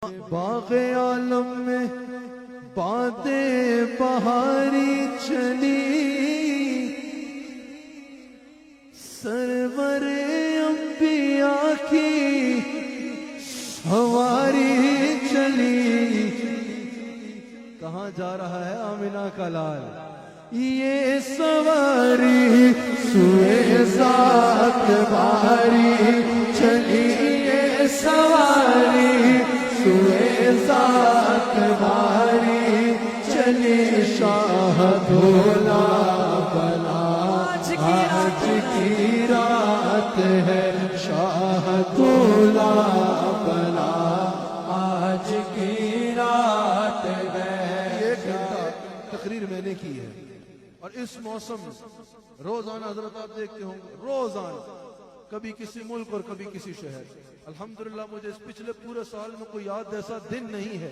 باغ عالم میں باتیں بہاری چلی، سرور انبیاء کی سواری چلی۔ کہاں جا رہا ہے آمنہ کا لال؟ یہ سواری سوئے ذات باری چلی، یہ سواری سوئے ذات باری چلی۔ شاہ دھولا بلا آج کی رات ہے، شاہ دھولا بلا آج کی رات ہے۔ یہ تقریر میں نے کی ہے، اور اس موسم روزانہ حضرت آپ دیکھتے ہوں گے، روزانہ کبھی کسی ملک اور کبھی کسی شہر۔ الحمدللہ مجھے اس پچھلے پورے سال میں کوئی یاد ایسا دن نہیں ہے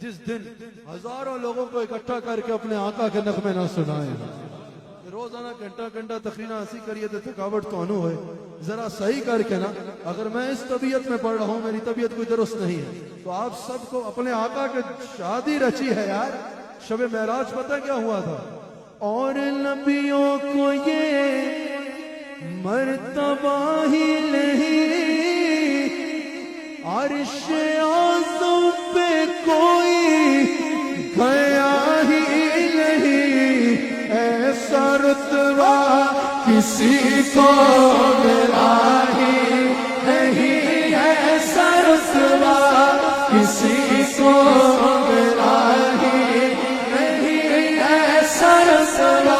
جس دن ہزاروں لوگوں کو اکٹھا کر کے اپنے آقا کے نغمے نہ سنائے۔ روزانہ گھنٹہ گھنٹہ تقریریں ایسی کریے تو تھکاوٹ تو انو ہے، ذرا صحیح کر کے نا۔ اگر میں اس طبیعت میں پڑھ رہا ہوں، میری طبیعت کوئی درست نہیں ہے، تو آپ سب کو اپنے آقا کے شادی رچی ہے یار۔ شب معراج پتہ کیا ہوا تھا؟ اور نبیوں کو یہ مرتبہ ہی نہیں، عرش اعظم پہ کوئی گیا ہی نہیں، ایسا رتبہ کسی کو ملا ہی نہیں، ایسا رتبہ کسی کو ملا ہی نہیں، ایسا رتبہ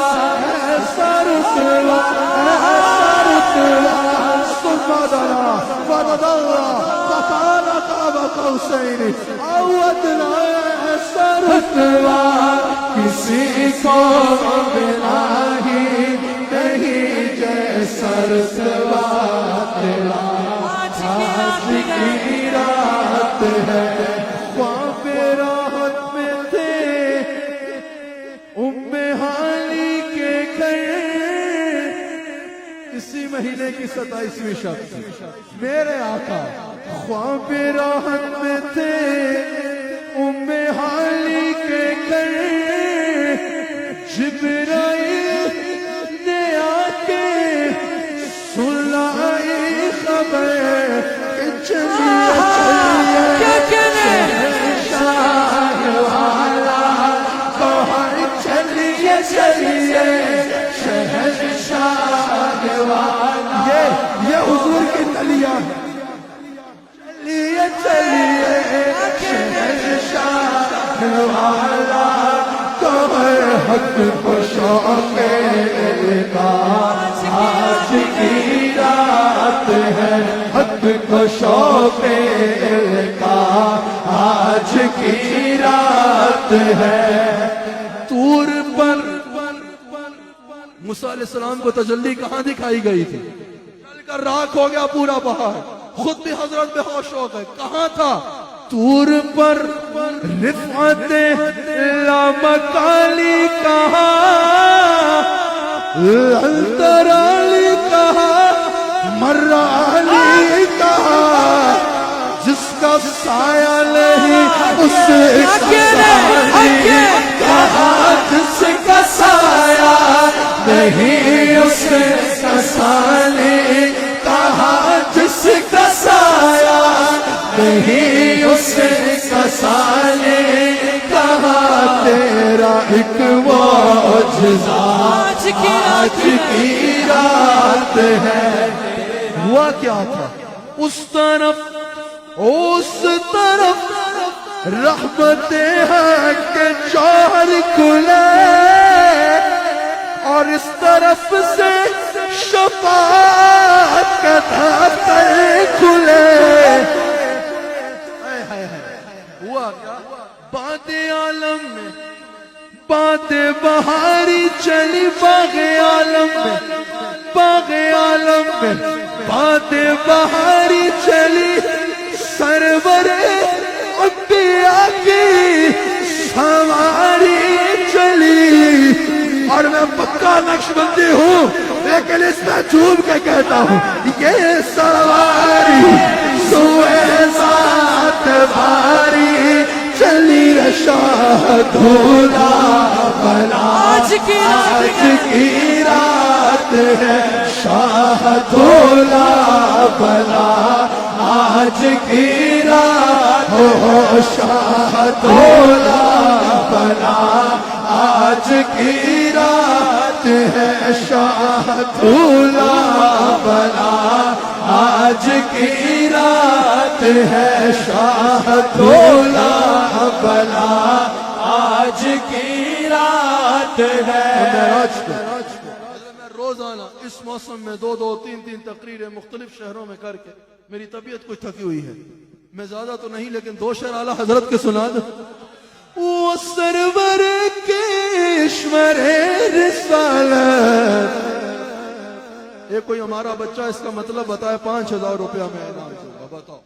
ایسا رتبہ کسی کو ملا ہی نہیں، جیسا رتبہ تیرا آج کی رات ہے۔ خواب راحت میں تھے ام حالی کے گھر، اسی مہینے کی 27ویں شب میرے آقا خواب راحت میں تھے ام حالی کے گھر، جبرائیل نے آ کے سنائی خبر کہ شہنشاہ والا باہر چلیے چلیے، شہنشاہ والا یہ حضور کی تلیہ چلیے چلیے، شہنشاہ والا کمر حق کو شوق کا آج کی رات ہے، حق کو شوق کا آج کی رات ہے۔ طور پر موسیٰ علیہ السلام کو تجلی کہاں دکھائی گئی تھی؟ جل کر راکھ ہو گیا پورا پہاڑ، خود بھی حضرت بے ہوش ہو گئے۔ کہاں تھا؟ طور پر رفعت لامکالی کہا، انترالی کہا، مرالی کہا، جس کا سایہ نہیں اس کا سایہ کہا، جس کا سایہ نہیں اس کا سایہ کہا، جس کا سایہ نہیں اس کا سایہ کہا، تیرا ایک معجزہ آج کی رات ہے۔ ہوا کیا تھا؟ اس طرف رحمت حق کے چار کھلے، اور اس طرف سے شفاعت کا دفتر کھلے۔ ہوا کیا؟ باد عالم میں باد بہاری چلی، باغ عالم میں باغ عالم میں باد بہاری چلی، سرور انبیاء کی سواری چلی۔ اور میں پکا نقش بندی ہوں، لیکن اس میں جھوم کے کہتا ہوں، یہ سواری سوئے ذات باری چلی رشاہ دھولا بلا آج کی رات ہے شاہ دھولا بلا آج کی رات ہو شاہ دھولا بلا آج کی رات ہے شاہ دھولا بلا آج کی رات ہے شاہ دھولا بلا آج کی رات ہے میں روزانہ اس موسم میں دو تین تقریریں مختلف شہروں میں کر کے میری طبیعت کچھ تھکی ہوئی ہے میں زیادہ تو نہیں لیکن 2 شعر اعلیٰ حضرت کے سنا دوں وہ سرور کیشور رسالت ایک کوئی ہمارا بچہ اس کا مطلب بتائے 5000 روپیہ میں انعام دوں گا بتاؤ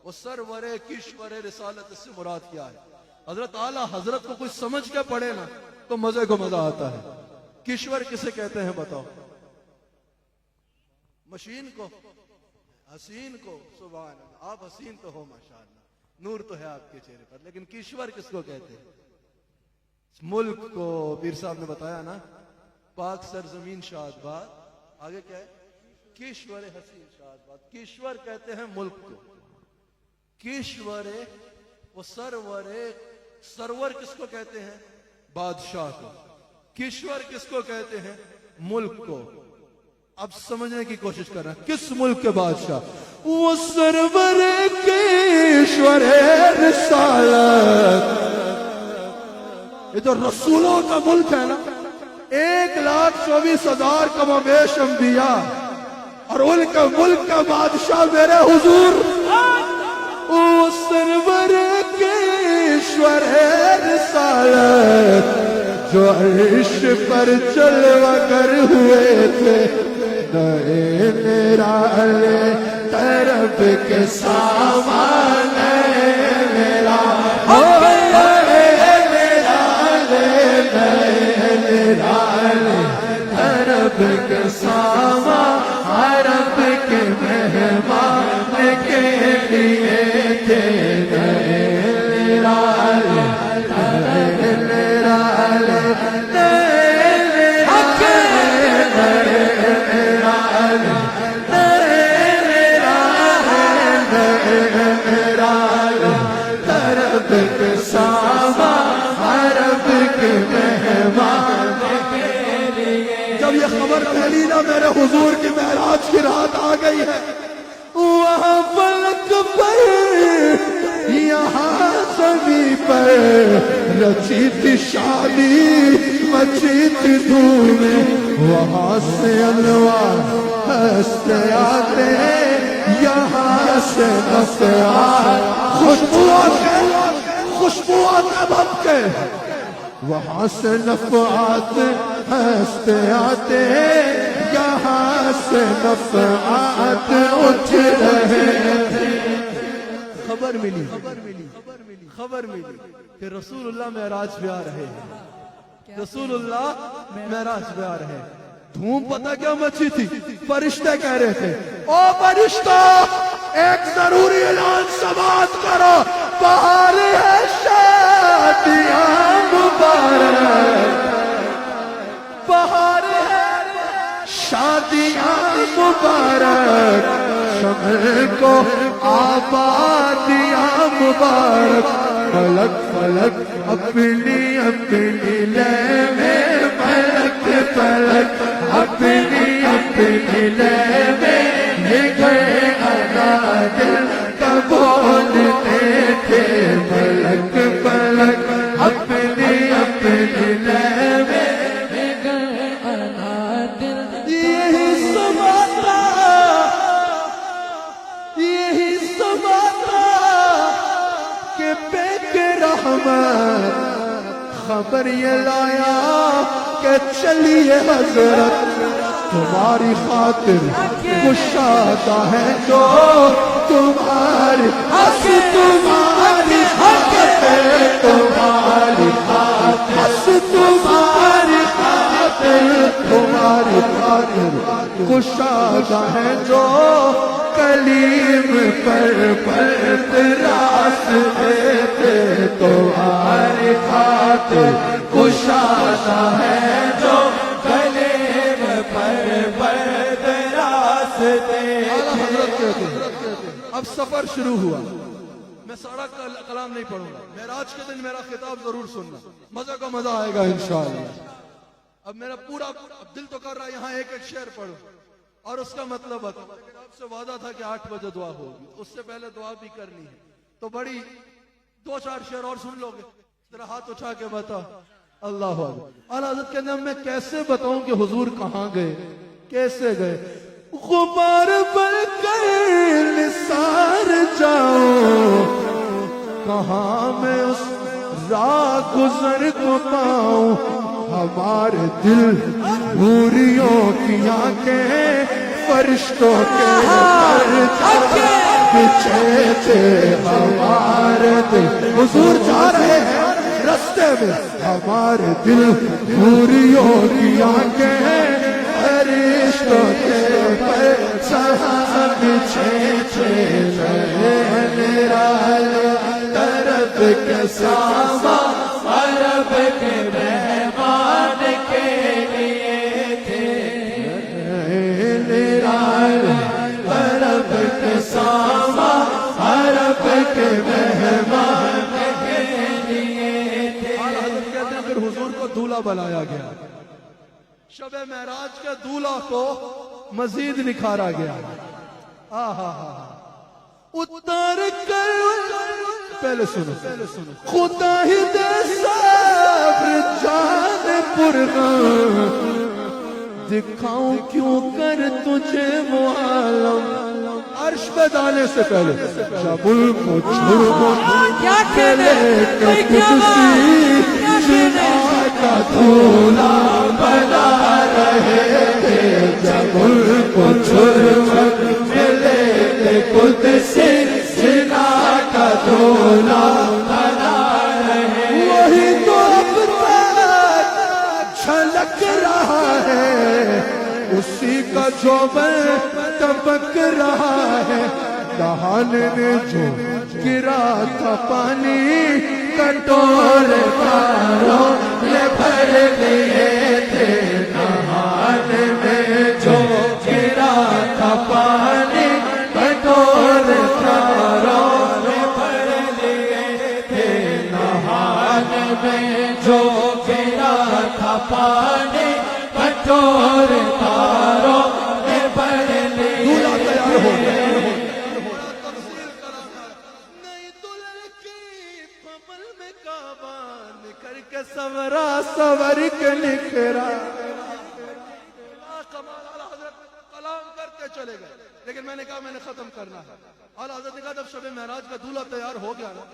وہ سرور کیشور رسالت اس سے مراد کیا ہے حضرت اعلیٰ حضرت کو کچھ سمجھ کے پڑھے نا تو مزے کو مزہ آتا ہے کیشور کسے کہتے ہیں بتاؤ مشین کو حسین کو سبحان اللہ آپ حسین تو ہو ماشاءاللہ نور تو ہے آپ کے چہرے پر لیکن کیشور کس کو کہتے ہیں ملک کو پیر صاحب نے بتایا نا پاک سرزمین شاد باد آگے کیا ہے کیشور حسین شاد باد کیشور کہتے ہیں ملک کو کیشور وہ سرور کس کو کہتے ہیں بادشاہ کو کیشور کس کو کہتے ہیں ملک کو اب سمجھنے کی کوشش کر رہے ہیں کس ملک کے بادشاہ وہ سرور کیشور رسالت یہ تو رسولوں کا ملک ہے نا 1,24,000 کم و بیش انبیاء اور ان کا ملک کا بادشاہ میرے حضور وہ سرور کیشور رسالت جو عرش پر جلوہ گر ہوئے تھے نئے نرالے طرف کے سامان میرا عرب کے سامان عرب کے مہمان کے لیے تھے جب یہ خبر پھیلی نا میرے حضور کی معراج کی رات آ گئی ہے وہاں فلک پر یہاں زمین پر رچی تھی شادی مچی تھی دھوم وہاں سے انوار ہنستے آتے یہاں سے نفعات خوشبوات بھب کے وہاں سے نفعات ہنستے آتے یہاں سے نفعات اٹھ رہے خبر ملی کہ رسول اللہ معراج پہ آ رہے ہیں رسول اللہ معراج پہ آ رہے ہیں دھوم پتہ کیا مچی تھی فرشتے کہہ رہے تھے او فرشتہ ایک ضروری اعلان سماعت کرو بہار ہے شادیاں مبارک بہار ہے شادیاں مبارک شمع کو آبادیاں مبارک فلک فلک اپنی اپنی لے میں فلک فلک اپنی اپنی لے میں یہ گئے انادل کا بولتے تھے فلک فلک اپنی اپنی لے میں یہ گئے انادل یہی سماتا کہ بیک رحمت خبر یہ لایا کہ چلیے حضرت تمہاری خاطر کشادہ ہے جو تمہاری حق تمہاری خاطر تمہاری خاطر حق تمہاری خاطر تمہاری خاطر کشادہ ہے جو کل کلیم پر راس دیتے تو ہماری خاطر کشادہ ہے جو کلیم پر راس دیتے. اب سفر شروع ہوا. میں سارا کلام نہیں پڑھوں گا. معراج کے دن میرا خطاب ضرور سننا, مزہ کا مزہ آئے گا انشاءاللہ. اب میرا پورا دل تو کر رہا ہے یہاں ایک ایک شعر پڑھوں اور اس کا مطلب بتا. لیکن آپ سے وعدہ تھا کہ 8 بجے دعا ہوگی, اس سے پہلے دعا بھی کرنی ہے. تو بڑی 2-4 شعر اور سن لو گے. ذرا ہاتھ اٹھا کے بتا. اللہ اکبر. اعلیٰ حضرت کے نام میں کیسے بتاؤں کہ حضور کہاں گئے, کیسے گئے. غبار بن کر نثار جاؤں, کہاں میں اس راہ گزر کو پاؤں. ہمارے دل حوریوں کی آنکھیں فرشتوں کے پیچھے تھے. ہمارے دل حضور جا رہے ہیں رستے میں, ہمارے دل حوریوں کی آنکھیں فرشتوں کے پیچھے تھے. میرا طرف کے ساما عرب کے مہمان کے لیے تھے. میرا طرف کے ساما عرب کے مہمان کے لیے تھے. حضرت کہتے ہیں پھر حضور کو دولہا بنایا گیا. شب معراج کے دولہا کو مزید نکھارا گیا. اتار کر پہلے سنو خدا ہی دے صبر جان پرغم, دکھاؤں کیوں کر تجھے وہ عالم. عرش پہ جانے سے پہلے شبل کو چھوڑو کھلے کے قدسی جنا کا دھولا بنا رہے تھے. جبل کو چھوڑو کھلے کے قدسی جنا کا دھولا بنا رہے. وہی تو اب تک جھلک رہا ہے, اسی کا جو میں تبک رہا ہے. دہان میں جو گرا تھا پانی کٹورے پاروں نے بھر لیے تھے. دہان میں جو گرا تھا پانی کٹورے پاروں نے بھر لیے تھے. دہان میں جو گرا تھا پانی کٹورے پاروں نے بھر لیے. دولہا تیار ہو گیا. سورا سور کے نکھرا. کمال. اعلیٰ حضرت کلام کرتے چلے گئے, لیکن میں نے کہا میں نے ختم کرنا ہے. اعلیٰ حضرت نے کہا جب شب معراج کا دولہا تیار ہو گیا نا,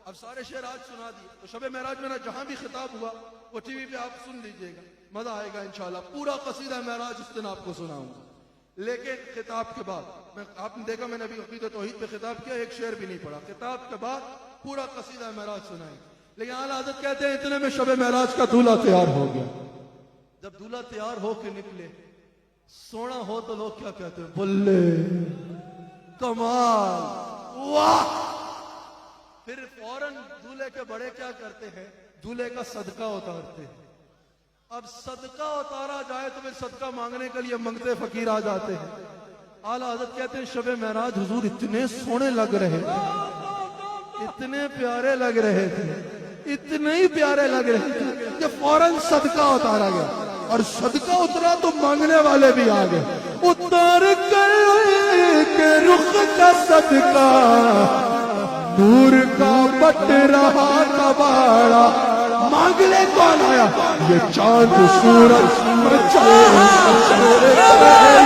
اب سارے شعر آج سنا دیے, تو شب معراج میں جہاں بھی خطاب ہوا وہ ٹی وی پہ آپ سن لیجئے گا, مزہ آئے گا انشاءاللہ. پورا قصیدہ معراج اس دن آپ کو سناؤں گا. لیکن خطاب کے بعد آپ نے دیکھا میں نے ابھی عقیدہ توحید پہ خطاب کیا, ایک شعر بھی نہیں پڑھا. خطاب کے بعد پورا قصیدہ معراج سنائیں. لیکن اعلیٰ حضرت کہتے ہیں اتنے میں شب معراج کا دولہا تیار ہو گیا. جب دولہا تیار ہو کے نکلے, سونا ہو تو لوگ کیا کہتے ہیں, بلے کمال واہ. پھر فوراً دولہے کے بڑے کیا کرتے ہیں, دولہے کا صدقہ اتارتے ہیں. اب صدقہ اتارا جائے تو پھر صدقہ مانگنے کے لیے منگتے فقیر آ جاتے ہیں. اعلیٰ حضرت کہتے ہیں شب معراج حضور اتنے سونے لگ رہے تھے, اتنے پیارے لگ رہے تھے, اتنے ہی پیارے لگ رہے تھے کہ فوراً صدقہ اتارا گیا. اور صدقہ اترا تو مانگنے والے بھی آ گئے. اتار کر کے رخ کا صدقہ نور کا بٹ رہا کباڑا. مانگنے کون آیا, یہ چاند سورج مچل مچل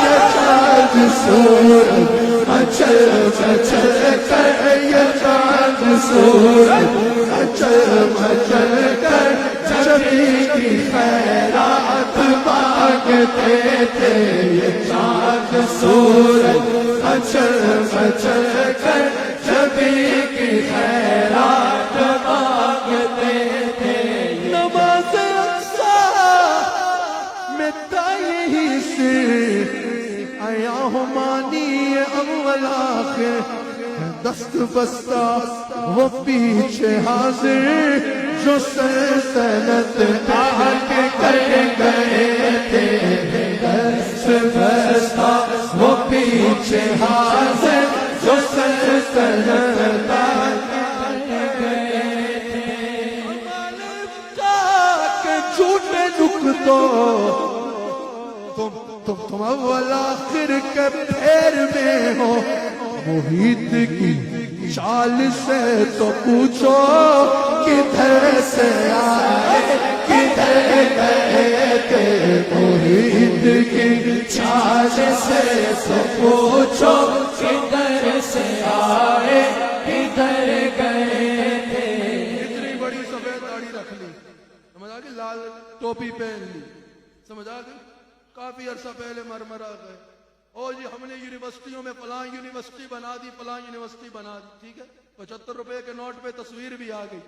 یہ چاند سورج مچل مچل کر, یہ چاند سورج مچل مچل کر جبی کی خیرات مانگتے تھے. یہ چاند سورج مچل مچل کر جبی کی خیرات مانگتے تھے. نماز اقصی میں تائی سے آیا ہوں مانی اول آخر دست بستہ وہ پیچھے حاضر جو سلطنت آگ کر گئے تھے دست بستہ وہ پیچھے حاضر جو سلطنت آگ کر گئے تھے جھوٹے نکتوں تم اول آخر کے پھیر میں ہو محیط کی چال سے تو پوچھو کدھر سے آئے کدھر گئے تھے محیط کی چال سے تو پوچھو کدھر سے آئے کدھر گئے تھے اتنی بڑی سفید داڑھی رکھ لی سمجھ آ گئی لال ٹوپی پہن لی سمجھ آ گئی کافی عرصہ پہلے مرمرا گئے او جی ہم نے یونیورسٹیوں میں فلاں یونیورسٹی بنا دی فلاں یونیورسٹی بنا دی ٹھیک ہے 75 روپے کے نوٹ پہ تصویر بھی آ گئی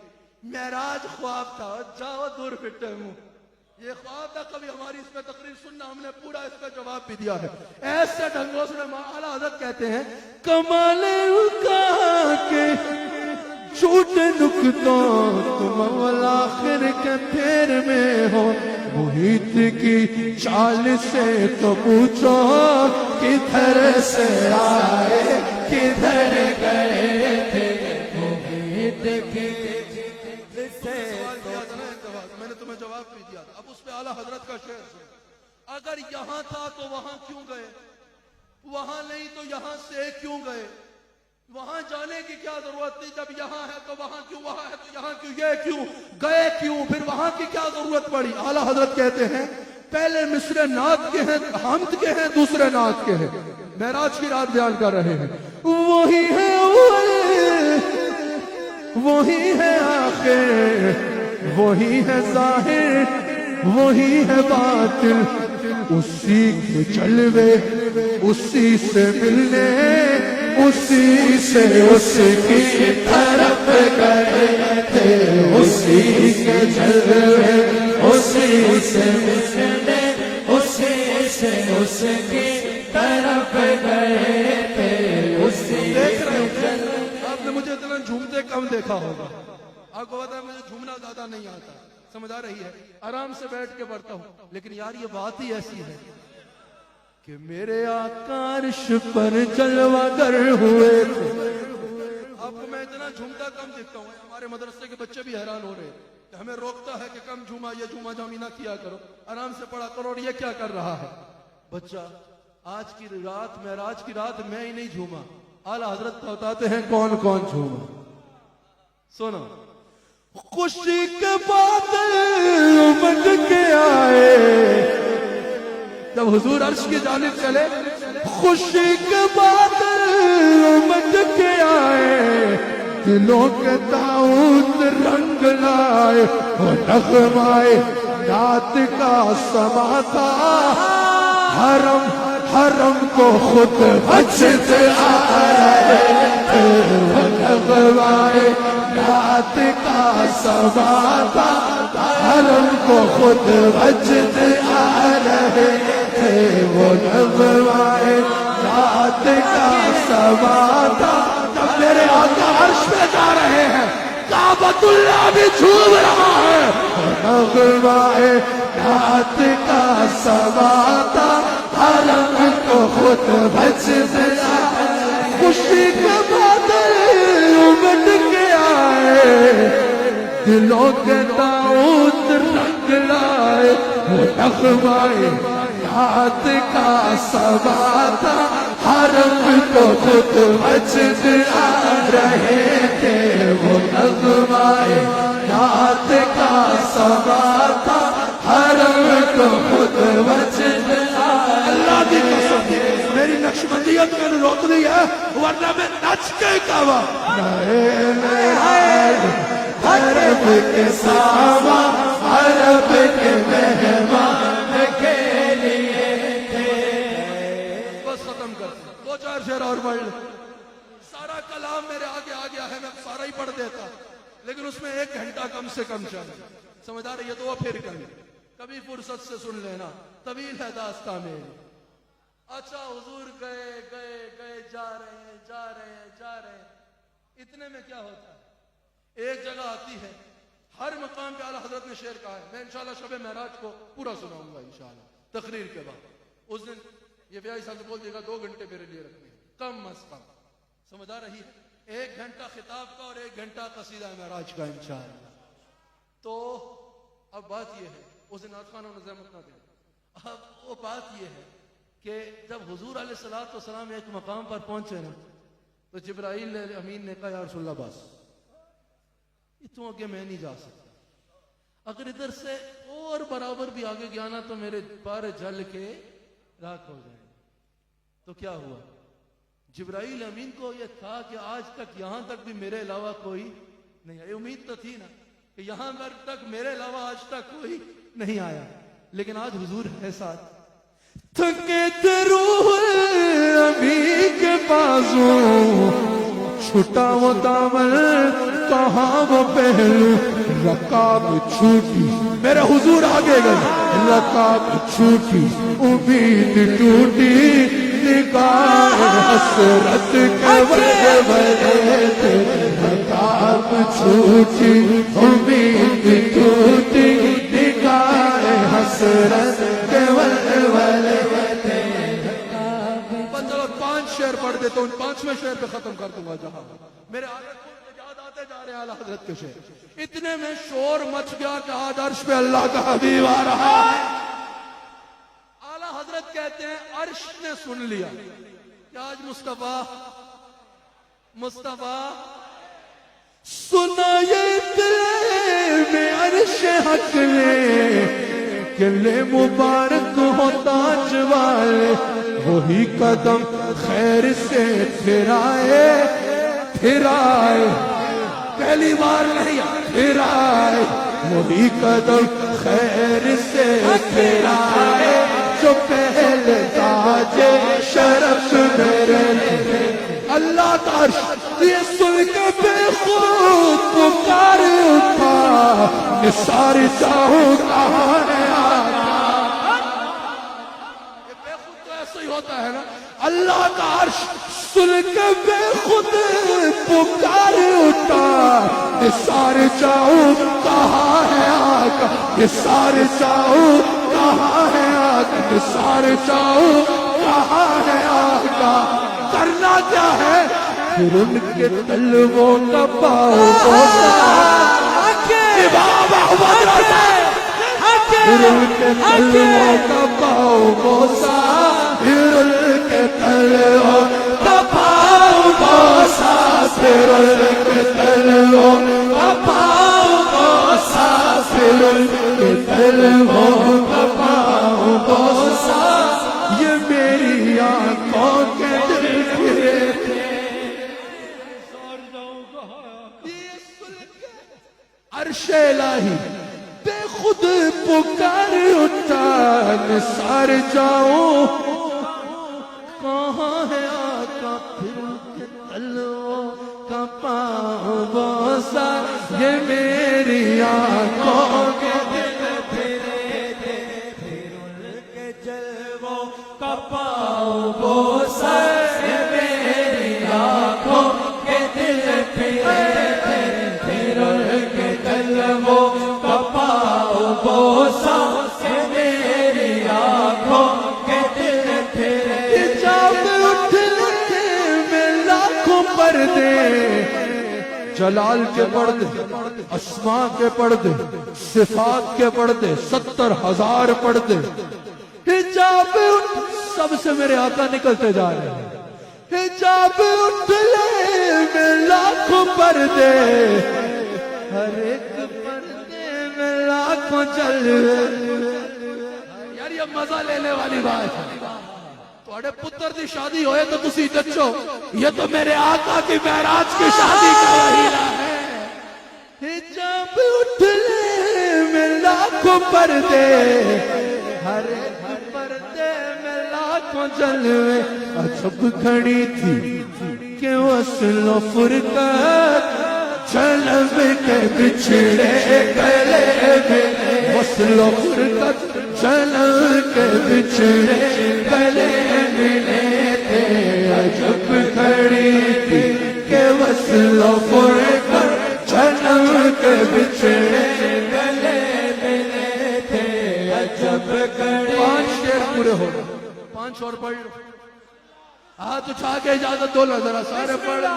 معراج خواب تھا جاؤ دور پھٹے منہ یہ خواب تھا کبھی ہماری اس پہ تقریر سننا ہم نے پورا اس پہ جواب بھی دیا ہے ایسے ڈھنگوں سے اعلیٰ حضرت کہتے ہیں کمال کا کے جھوٹے نکتوں تم اول آخر کے پھیر میں ہو محیط کی چال سے تو پوچھو کدھر سے آئے کدھر گئے تھے محیط کی میں نے تمہیں جواب بھی دیا اب اس پہ اعلیٰ حضرت کا شعر سن اگر یہاں تھا تو وہاں کیوں گئے وہاں نہیں تو یہاں سے کیوں گئے وہاں جانے کی کیا ضرورت تھی جب یہاں ہے تو وہاں کیوں وہاں ہے تو یہاں کیوں یہ کیوں گئے کیوں پھر وہاں کی کیا ضرورت پڑی اعلیٰ حضرت کہتے ہیں پہلے مصرع نعت کے ہیں حمد کے ہیں دوسرے نعت کے ہیں معراج کی رات بیان کر رہے ہیں وہی ہے اول وہی ہے آخر وہی ہے ظاہر وہی ہے باطل اسی کے جلوے اسی سے ملنے اسی سے اس کی طرف گئے تھے اسی کے جلوے اسی سے ملنے اسی سے اس کی طرف گئے تھے اسی دیکھ رہے ہیں آپ نے مجھے اتنا جھومتے کم دیکھا ہوگا آپ کو پتا ہے مجھے جھومنا زیادہ نہیں آتا سمجھ آ رہی ہے آرام سے بیٹھ کے پڑھتا ہوں لیکن یار یہ بات ہی ایسی ہے کہ میرے آقا عرش پر جلوہ گر ہوئے تھے آپ کو میں اتنا جھومتا کم دیکھتا ہوں ہمارے مدرسے کے بچے بھی حیران ہو رہے ہیں کہ ہمیں روکتا ہے کہ کم جھوما یہ جھوما جامی نہ کیا کرو آرام سے پڑھا کرو اور یہ کیا کر رہا ہے بچہ آج کی رات معراج کی رات میں ہی نہیں جھوما اعلیٰ حضرت بتاتے ہیں کون کون جھوما سنو خوشی کے بادل امڈ کے آئے جب حضور عرش کی جانب چلے خوشی کے بادل امڈ کے آئے دلوں کے طاؤت رنگ لائے وہ نغمائے نعت کا سما تھا حرم حرم کو خود بچت آ رہے تھے وہ نغمائے نعت کا سما تھا حرم کو خود بچت آ رہے تھے وہ نغمائے نعت کا سما تھا جب میرے آقا عرش پہ جا رہے ہیں کعبۃ اللہ بھی جھوم رہا ہے نغمائے نعت کا سما تھا حرم کو خود بچت آ خوشی کے بادل امڈ کے آئے دلوں کے طاؤت رنگ لائے وہ نغمائے نعت کا سما تھا حرم کو خود بچت آ رہے تھے وہ نغمائے نعت کا سما تھا حرم کو خود بچت آ اللہ کی قسم میری نقشبندیت میں نے روک دی ہے ورنہ میں نچ کے کہا عرب کے ساما عرب کے مہمان کے لیے تھے بس ختم کر دو چار شعر اور پڑھ لیں سارا کلام میرے آگے آ گیا ہے میں سارا ہی پڑھ دیتا لیکن اس میں 1 گھنٹہ کم سے کم چاہیے سمجھ آ رہی ہے تو وہ پھر کبھی فرصت سے سن لینا طویل ہے داستان میری اچھا حضور گئے گئے گئے، جا رہے ہیں جا رہے ہیں جا رہے ہیں، اتنے میں کیا ہوتا ہے، ایک جگہ آتی ہے، ہر مقام پہ اعلیٰ حضرت نے شعر کہا ہے، میں انشاءاللہ شب معراج کو پورا سناؤں گا انشاءاللہ تقریر کے بعد. اس دن یہ بیائی صاحب سے بول دے گا 2 گھنٹے میرے لیے رکھنے ہیں کم از کم، سمجھ آ رہی ہے، 1 گھنٹہ خطاب کا اور 1 گھنٹہ قصیدہ معراج کا انشاءاللہ. تو اب بات یہ ہے، اس دن نعت خانوں نے زحمت نہ دی. اب وہ بات یہ ہے کہ جب حضور علیہ السلام ایک مقام پر پہنچے نا تو جبرائیل امین نے کہا یا رسول اللہ بس اتوں آگے میں نہیں جا سکتا، اگر ادھر سے اور برابر بھی آگے گیا نا تو میرے پار جل کے راکھ ہو جائیں. تو کیا ہوا، جبرائیل امین کو یہ تھا کہ آج تک یہاں تک بھی میرے علاوہ کوئی نہیں آیا. امید تو تھی نا کہ یہاں تک میرے علاوہ آج تک کوئی نہیں آیا، لیکن آج حضور ہے ساتھ. تھکے روح ابھی کے بازو چھٹا وہ دامن کہاں وہ پہلو رکاب چھوٹی، میرے حضور آگے گئے، رکاب چھوٹی امید ٹوٹی نگاہ حسرت کے ولولے تھے، رکاب چھوٹی امید ٹوٹی نگاہ حسرت کے ولولے تھے. چلو 5 شعر پڑھ دیتا ہوں، 5ویں شعر پہ ختم کر دوں گا. جہاں میرے آگے یاد آتے جا رہے ہیں اعلیٰ حضرت کے شعر، اتنے میں شور مچ گیا کہ آج عرش پہ اللہ کا حبیب آ رہا ہے. اعلیٰ حضرت کہتے ہیں عرش نے سن لیا کہ آج مصطفیٰ سنا یہ دل میں عرش حق نے گلے مبارک ہو تاج والے، وہی قدم خیر سے پھرائے پہلی بار نہیں پھرائے، وہی قدم خیر سے پھرائے جو پہلے تاج شرف میرے. اللہ کا عرش یہ سن کے بے خود پکار اٹھا، نثار چاہوں کہاں ہے آقا. یہ بے خود تو ایسا ہی ہوتا ہے نا، اللہ کا عرش سن کے بے خود پکار اٹھا، نثار چاہوں کہاں ہے آقا، نثار چاہوں کہاں ہے آقا، نثار چاہوں کہاں ہے آقا. کرنا کیا ہے، پھر ان کے تلووں کا پاؤ بوسا، پھر ان کے تلووں کا پاؤ بوسا، پھر ان کے تلووں کا پاؤ بوسا، پھر ان کے تلووں کا پاؤ بوسا، پھر ان کے تلووں کا پاؤ بوسا. یہ میری آنکھوں کے عرش الہی بے خود پکار اٹھا، نثار جاؤں کہاں ہے آقا، پھر کے تلووں کا پاؤں بوسا. یہ میری آنکھوں کے دل پھرے تھے، پھر ان کے جلووں کا پاؤں بوسا. یہ میری آنکھوں کے دل پھرے تھے، پھر ان کے تلووں کا پاؤں بوسا. یہ میری آنکھوں کے دل پھرے. جب اٹھنے میں لاکھوں پردے، جلال کے پردے، اسماء کے پردے، صفات کے پردے، 70,000 پردے. حجاب سب سے میرے آقا نکلتے جا رہے ہیں. حجاب اٹھنے میں لاکھوں پردے، ہر ایک پردے میں لاکھوں جلوے. یار یہ مزہ لینے والی بات ہے. تھوڑے پتر دی شادی ہوئے تو تسی جچو، یہ تو میرے آقا کی معراج کی شادی کا وحیرہ ہے. حجاب اٹھنے میں لاکھوں پردے، ہر ایک پردے میں لاکھوں جلوے. عجب کھڑی تھی کہ وصل و فرقت جلب کے بچھڑے گلے میں، وصل و فرقت جلب کے بچھڑے گلے میں. سفر کر جنم کے بچھڑے گلے ملے تھے عجب کڑے. 5 شعر پورے ہو گئے. 5 اور پڑھ لو. ہاتھ اٹھا کے اجازت دو نا ذرا سارے پڑھ لو.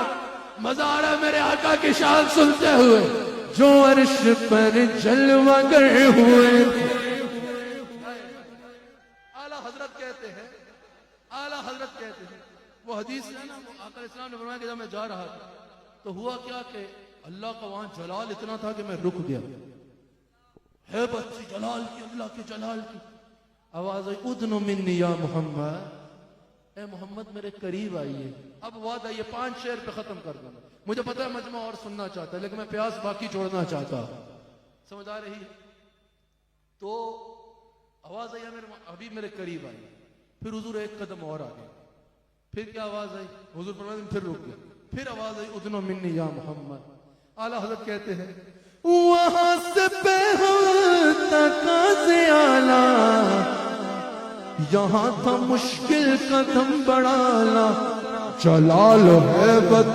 مزہ آ رہا ہے میرے آقا کی شان سنتے ہوئے. جو عرش پر جلوہ گر ہوئے. اعلیٰ حضرت کہتے ہیں وہ حدیث ہے نا, وہ آقا اسلام نے فرمایا کہ جب میں جا رہا تھا تو ہوا کیا کہ اللہ کا وہاں جلال اتنا تھا کہ میں رک گیا. ہیبت تھی جلال کی, اللہ کے جلال کی. آواز آئی ادنو منی یا محمد, اے محمد میرے قریب آئیے. اب وعدہ یہ 5 شعر پہ ختم کر دوں. مجھے پتا ہے مجمع اور سننا چاہتا ہے لیکن میں پیاس باقی چھوڑنا چاہتا ہوں. سمجھ آ رہی ہے؟ تو آواز آئی میرے حبیب میرے قریب آئی. پھر حضور ایک قدم اور آگے. پھر کیا آواز آئی؟ حضور فرماتے ہیں پھر رک گئے. پھر آواز آئی ادنو منی یا محمد. اعلیٰ حضرت کہتے ہیں وہاں سے تقاضے اعلیٰ, یہاں تھا مشکل قدم بڑھانا. جلال و ہیبت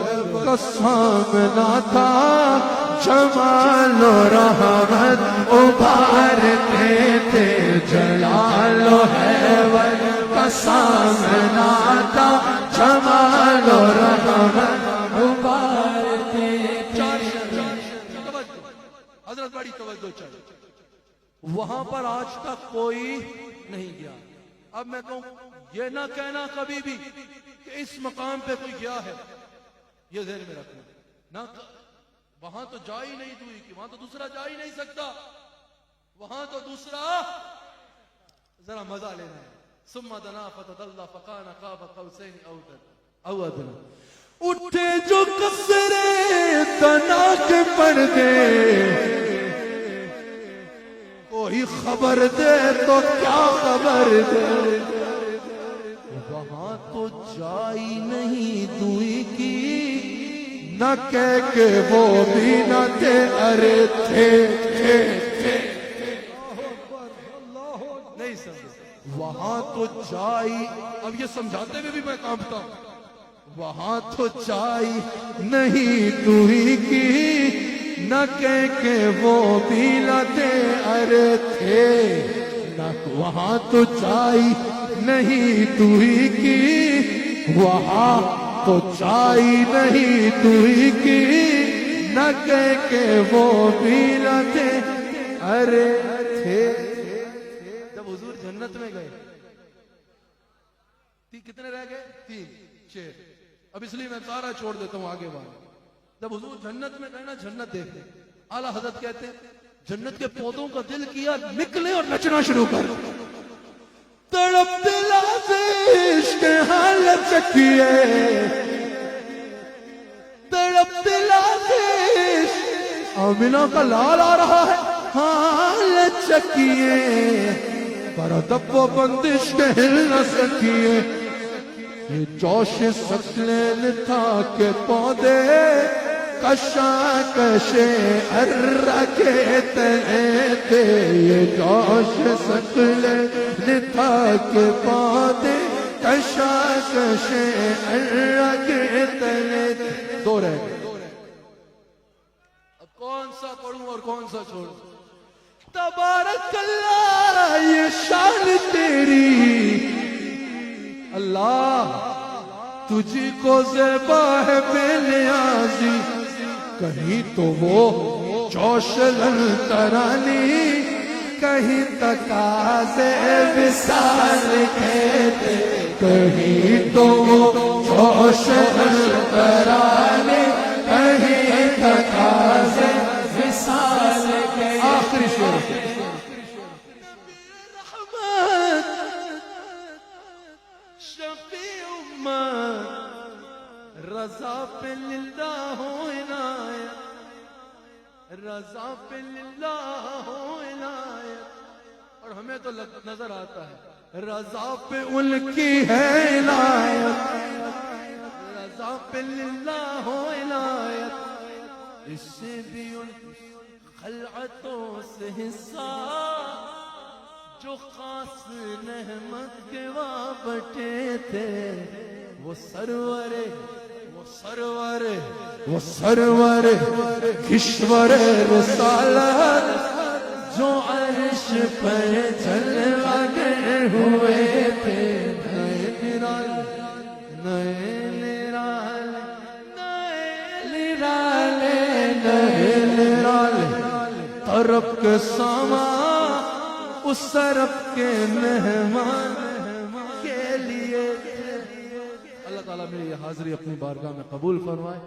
کا سامنا تھا, جمال و رحمت ابھارتے تھے. جلال و ہیبت کا سامنا تھا, جمال و رحمت ابھارتے تھے. حضرت بڑی توجہ چاہیے. وہاں پر آج تک کوئی نہیں گیا. اب میں کہوں یہ نہ کہنا کبھی بھی کہ اس مقام پہ کوئی گیا ہے, یہ ذہن میں رکھنا. نہ وہاں تو جا ہی نہیں دوئی کہ وہاں تو دوسرا جا ہی نہیں سکتا. وہاں تو دوسرا ذرا مزہ لینا ہے. ثم دنا فتدلى فكان قاب قوسين او ادنى. اٹھے جو قصرے دنا کے پردے, کوئی خبر دے تو کیا خبر دے. وہاں تو جائی نہیں دوئی کی, نہ کہہ کے وہ بھی نہ تھے, ارے تھے نہیں سمجھے. وہاں تو جائی, اب یہ سمجھاتے ہوئے بھی میں کانپتا ہوں. وہاں تو جائی نہیں دوئی کی, نہ کہہ کے وہ بھی نہ تھے, ارے تھے. نہ وہاں تو جائی نہیں دوئی کی, وہاں تو جائی نہیں دوئی کی, نہ کہہ کے وہ بھی نہ تھے, ارے تھے. جب حضور جنت میں گئے کتنے رہ گئے؟ 3 شعر. اب اس لیے میں سارا چھوڑ دیتا ہوں آگے والے. جب حضور جنت میں گئے نا, جنت دیکھتے, اعلیٰ حضرت کہتے ہیں جنت کے پودوں کا دل کیا نکلے اور نچنا شروع کر. تڑپ دلا سے عشق حالت چکیے, تڑپ دلا سے عشق. آمینہ کا لال آ رہا ہے, حالت چکیے, پر ادب و بندش کے ہل نہ سکیے. یہ جوش سکلین تھا کہ پودے کشاکش ارہ کے تلے تھے. یہ جوش سکلین تھا کہ پودے کشاکش ارہ کے تلے تھے. 2 رہ گئے. اب کون سا پڑھوں اور کون سا چھوڑوں؟ تبارک اللہ یہ شان تیری, اللہ تجھی کو زیبا ہے بے نیازی. کہیں تو وہ جوش للترانی, کہیں تقاضے وصال کہتے. کہیں تو وہ جوش للترانی, کہیں تقاضے وصال کہتے. آخری شعر رضا پہ للہ ہو عنایت, رضا پہ للہ ہو عنایت. اور ہمیں تو نظر آتا ہے رضا پہ ان کی ہے عنایت, رضا پہ للہ ہو عنایت. اس سے بھی ان خلعتوں سے حصہ جو خاص نعمت کے وابٹے تھے. وہ وہ سرور کشور رسالت جو عرش پر جلوے ہوئے تھے، نئے نرالے طرف کے ساما اس طرف کے مہمان کے لیے۔ اللہ تعالیٰ میری یہ حاضری اپنی بارگاہ میں قبول فرمائے۔